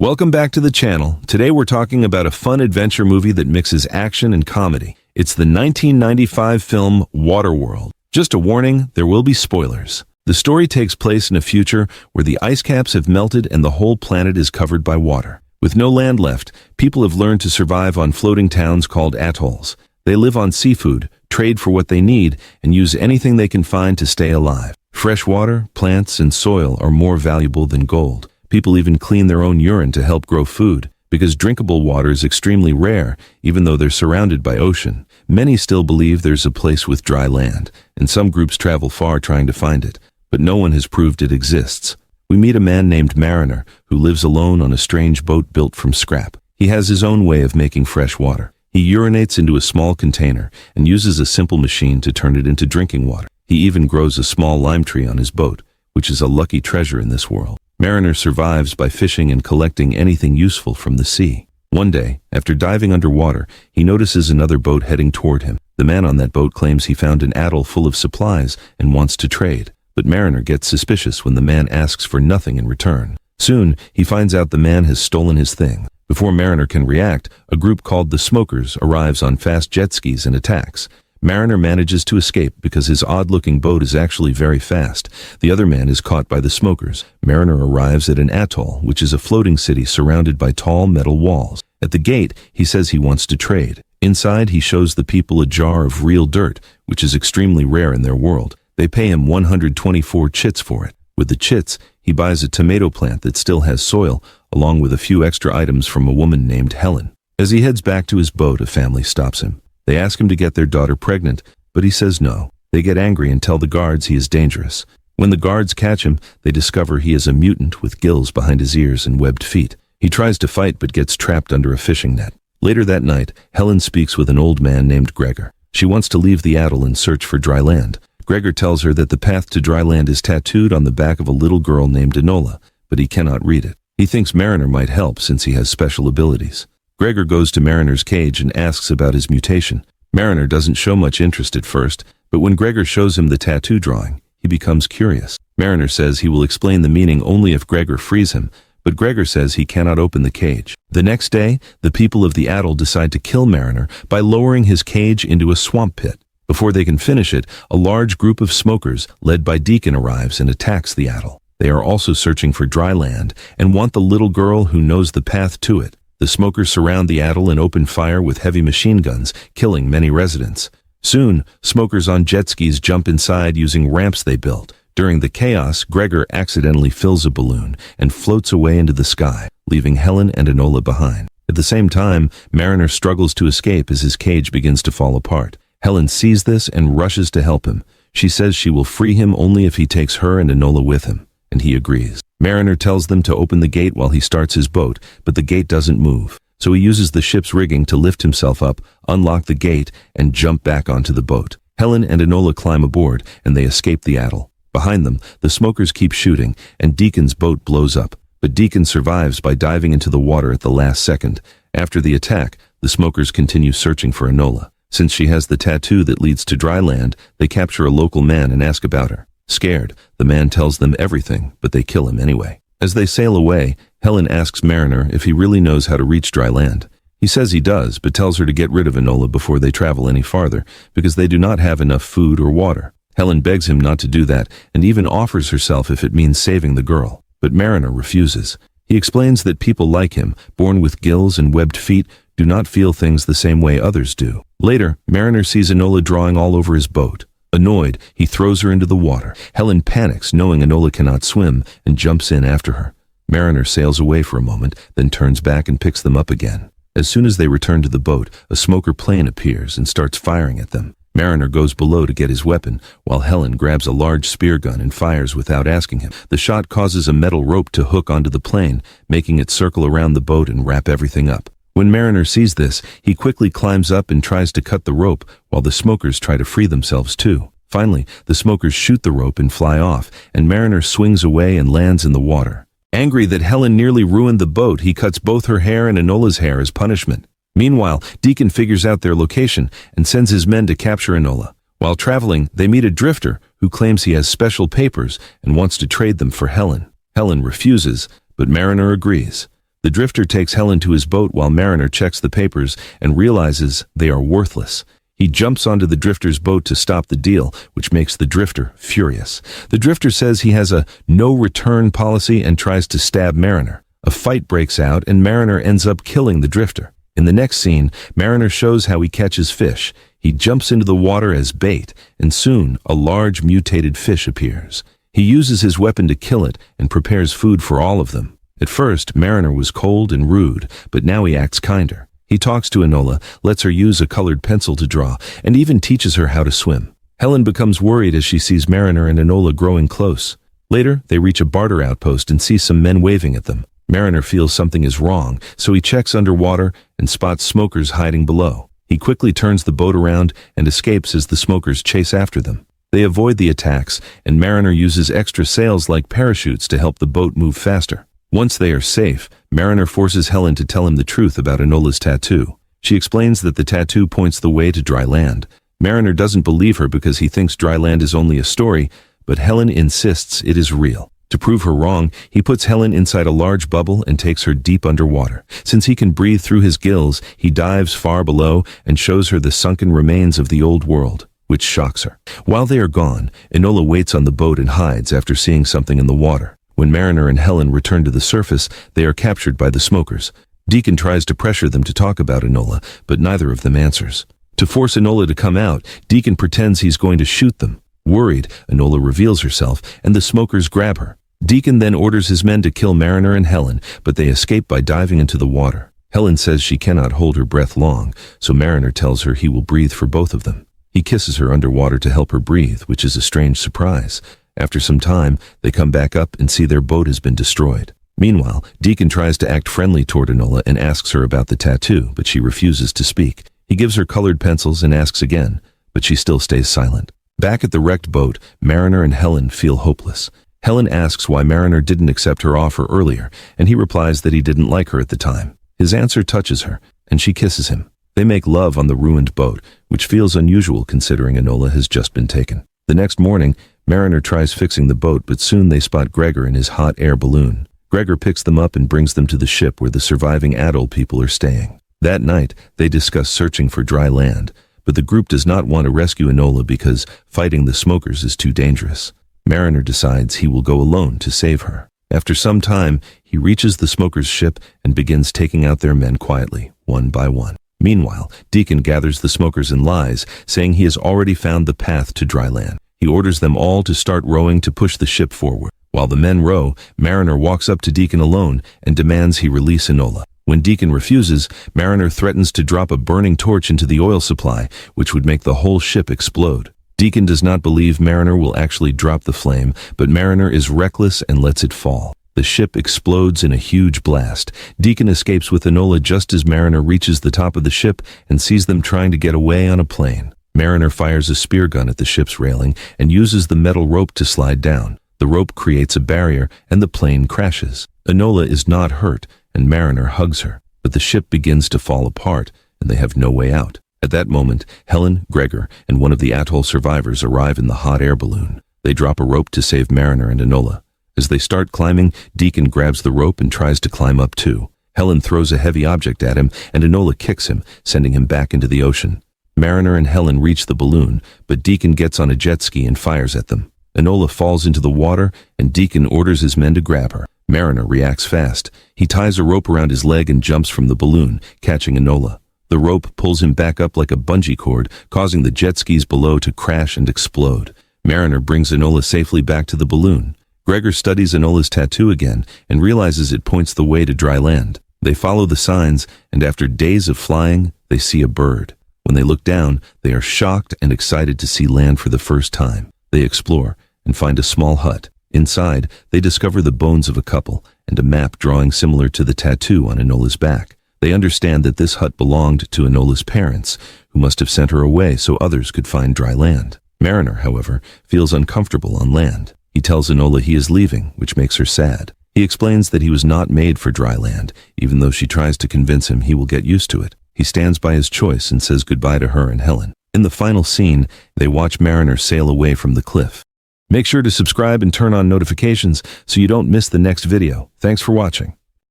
Welcome back to the channel. Today we're talking about a fun adventure movie that mixes action and comedy. It's the 1995 film Waterworld. Just a warning, there will be spoilers. The story takes place in a future where the ice caps have melted and the whole planet is covered by water. With no land left, people have learned to survive on floating towns called atolls. They live on seafood, trade for what they need, and use anything they can find to stay alive. Fresh water, plants, and soil are more valuable than gold. People even clean their own urine to help grow food, because drinkable water is extremely rare, even though they're surrounded by ocean. Many still believe there's a place with dry land, and some groups travel far trying to find it, but no one has proved it exists. We meet a man named Mariner, who lives alone on a strange boat built from scrap. He has his own way of making fresh water. He urinates into a small container and uses a simple machine to turn it into drinking water. He even grows a small lime tree on his boat, which is a lucky treasure in this world. Mariner survives by fishing and collecting anything useful from the sea. One day, after diving underwater, he notices another boat heading toward him. The man on that boat claims he found an atoll full of supplies and wants to trade, but Mariner gets suspicious when the man asks for nothing in return. Soon, he finds out the man has stolen his thing. Before Mariner can react, a group called the Smokers arrives on fast jet skis and attacks. Mariner manages to escape because his odd-looking boat is actually very fast. The other man is caught by the Smokers. Mariner arrives at an atoll, which is a floating city surrounded by tall metal walls. At the gate, he says he wants to trade. Inside, he shows the people a jar of real dirt, which is extremely rare in their world. They pay him 124 chits for it. With the chits, he buys a tomato plant that still has soil, along with a few extra items from a woman named Helen. As he heads back to his boat, a family stops him. They ask him to get their daughter pregnant, but he says no. They get angry and tell the guards he is dangerous. When the guards catch him, they discover he is a mutant with gills behind his ears and webbed feet. He tries to fight but gets trapped under a fishing net. Later that night, Helen speaks with an old man named Gregor. She wants to leave the atoll and search for dry land. Gregor tells her that the path to dry land is tattooed on the back of a little girl named Enola, but he cannot read it. He thinks Mariner might help since he has special abilities. Gregor goes to Mariner's cage and asks about his mutation. Mariner doesn't show much interest at first, but when Gregor shows him the tattoo drawing, he becomes curious. Mariner says he will explain the meaning only if Gregor frees him, but Gregor says he cannot open the cage. The next day, the people of the atoll decide to kill Mariner by lowering his cage into a swamp pit. Before they can finish it, a large group of smokers, led by Deacon, arrives and attacks the atoll. They are also searching for dry land and want the little girl who knows the path to it. The smokers surround the atoll and open fire with heavy machine guns, killing many residents. Soon, smokers on jet skis jump inside using ramps they built. During the chaos, Gregor accidentally fills a balloon and floats away into the sky, leaving Helen and Enola behind. At the same time, Mariner struggles to escape as his cage begins to fall apart. Helen sees this and rushes to help him. She says she will free him only if he takes her and Enola with him, and he agrees. Mariner tells them to open the gate while he starts his boat, but the gate doesn't move. So he uses the ship's rigging to lift himself up, unlock the gate, and jump back onto the boat. Helen and Enola climb aboard, and they escape the atoll. Behind them, the smokers keep shooting, and Deacon's boat blows up. But Deacon survives by diving into the water at the last second. After the attack, the smokers continue searching for Enola. Since she has the tattoo that leads to dry land, they capture a local man and ask about her. Scared, the man tells them everything, but they kill him anyway. As they sail away, Helen asks Mariner if he really knows how to reach dry land. He says he does, but tells her to get rid of Enola before they travel any farther, because they do not have enough food or water. Helen begs him not to do that, and even offers herself if it means saving the girl. But Mariner refuses. He explains that people like him, born with gills and webbed feet, do not feel things the same way others do. Later, Mariner sees Enola drawing all over his boat. Annoyed, he throws her into the water. Helen panics, knowing Enola cannot swim, and jumps in after her. Mariner sails away for a moment, then turns back and picks them up again. As soon as they return to the boat, a smoker plane appears and starts firing at them. Mariner goes below to get his weapon, while Helen grabs a large spear gun and fires without asking him. The shot causes a metal rope to hook onto the plane, making it circle around the boat and wrap everything up. When Mariner sees this, he quickly climbs up and tries to cut the rope, while the smokers try to free themselves too. Finally, the smokers shoot the rope and fly off, and Mariner swings away and lands in the water. Angry that Helen nearly ruined the boat, he cuts both her hair and Enola's hair as punishment. Meanwhile, Deacon figures out their location and sends his men to capture Enola. While traveling, they meet a drifter who claims he has special papers and wants to trade them for Helen. Helen refuses, but Mariner agrees. The drifter takes Helen to his boat while Mariner checks the papers and realizes they are worthless. He jumps onto the drifter's boat to stop the deal, which makes the drifter furious. The drifter says he has a no-return policy and tries to stab Mariner. A fight breaks out and Mariner ends up killing the drifter. In the next scene, Mariner shows how he catches fish. He jumps into the water as bait, and soon a large mutated fish appears. He uses his weapon to kill it and prepares food for all of them. At first, Mariner was cold and rude, but now he acts kinder. He talks to Enola, lets her use a colored pencil to draw, and even teaches her how to swim. Helen becomes worried as she sees Mariner and Enola growing close. Later, they reach a barter outpost and see some men waving at them. Mariner feels something is wrong, so he checks underwater and spots smokers hiding below. He quickly turns the boat around and escapes as the smokers chase after them. They avoid the attacks, and Mariner uses extra sails like parachutes to help the boat move faster. Once they are safe, Mariner forces Helen to tell him the truth about Enola's tattoo. She explains that the tattoo points the way to dry land. Mariner doesn't believe her because he thinks dry land is only a story, but Helen insists it is real. To prove her wrong, he puts Helen inside a large bubble and takes her deep underwater. Since he can breathe through his gills, he dives far below and shows her the sunken remains of the old world, which shocks her. While they are gone, Enola waits on the boat and hides after seeing something in the water. When Mariner and Helen return to the surface, they are captured by the smokers. Deacon tries to pressure them to talk about Enola, but neither of them answers. To force Enola to come out, Deacon pretends he's going to shoot them. Worried, Enola reveals herself, and the smokers grab her. Deacon then orders his men to kill Mariner and Helen, but they escape by diving into the water. Helen says she cannot hold her breath long, so Mariner tells her he will breathe for both of them. He kisses her underwater to help her breathe, which is a strange surprise. After some time, they come back up and see their boat has been destroyed. Meanwhile, Deacon tries to act friendly toward Enola and asks her about the tattoo, but she refuses to speak. He gives her colored pencils and asks again, but she still stays silent. Back at the wrecked boat, Mariner and Helen feel hopeless. Helen asks why Mariner didn't accept her offer earlier, and he replies that he didn't like her at the time. His answer touches her, and she kisses him. They make love on the ruined boat, which feels unusual considering Enola has just been taken. The next morning, Mariner tries fixing the boat, but soon they spot Gregor in his hot air balloon. Gregor picks them up and brings them to the ship where the surviving atoll people are staying. That night, they discuss searching for dry land, but the group does not want to rescue Enola because fighting the smokers is too dangerous. Mariner decides he will go alone to save her. After some time, he reaches the smokers' ship and begins taking out their men quietly, one by one. Meanwhile, Deacon gathers the smokers and lies, saying he has already found the path to dry land. He orders them all to start rowing to push the ship forward. While the men row, Mariner walks up to Deacon alone and demands he release Enola. When Deacon refuses, Mariner threatens to drop a burning torch into the oil supply, which would make the whole ship explode. Deacon does not believe Mariner will actually drop the flame, but Mariner is reckless and lets it fall. The ship explodes in a huge blast. Deacon escapes with Enola just as Mariner reaches the top of the ship and sees them trying to get away on a plane. Mariner fires a spear gun at the ship's railing and uses the metal rope to slide down. The rope creates a barrier and the plane crashes. Enola is not hurt and Mariner hugs her, but the ship begins to fall apart and they have no way out. At that moment, Helen, Gregor, and one of the atoll survivors arrive in the hot air balloon. They drop a rope to save Mariner and Enola. As they start climbing, Deacon grabs the rope and tries to climb up too. Helen throws a heavy object at him and Enola kicks him, sending him back into the ocean. Mariner and Helen reach the balloon, but Deacon gets on a jet ski and fires at them. Enola falls into the water and Deacon orders his men to grab her. Mariner reacts fast. He ties a rope around his leg and jumps from the balloon, catching Enola. The rope pulls him back up like a bungee cord, causing the jet skis below to crash and explode. Mariner brings Enola safely back to the balloon. Gregor studies Enola's tattoo again and realizes it points the way to dry land. They follow the signs, and after days of flying, they see a bird. When they look down, they are shocked and excited to see land for the first time. They explore and find a small hut. Inside, they discover the bones of a couple and a map drawing similar to the tattoo on Enola's back. They understand that this hut belonged to Enola's parents, who must have sent her away so others could find dry land. Mariner, however, feels uncomfortable on land. He tells Enola he is leaving, which makes her sad. He explains that he was not made for dry land, even though she tries to convince him he will get used to it. He stands by his choice and says goodbye to her and Helen. In the final scene, they watch Mariner sail away from the cliff. Make sure to subscribe and turn on notifications so you don't miss the next video. Thanks for watching.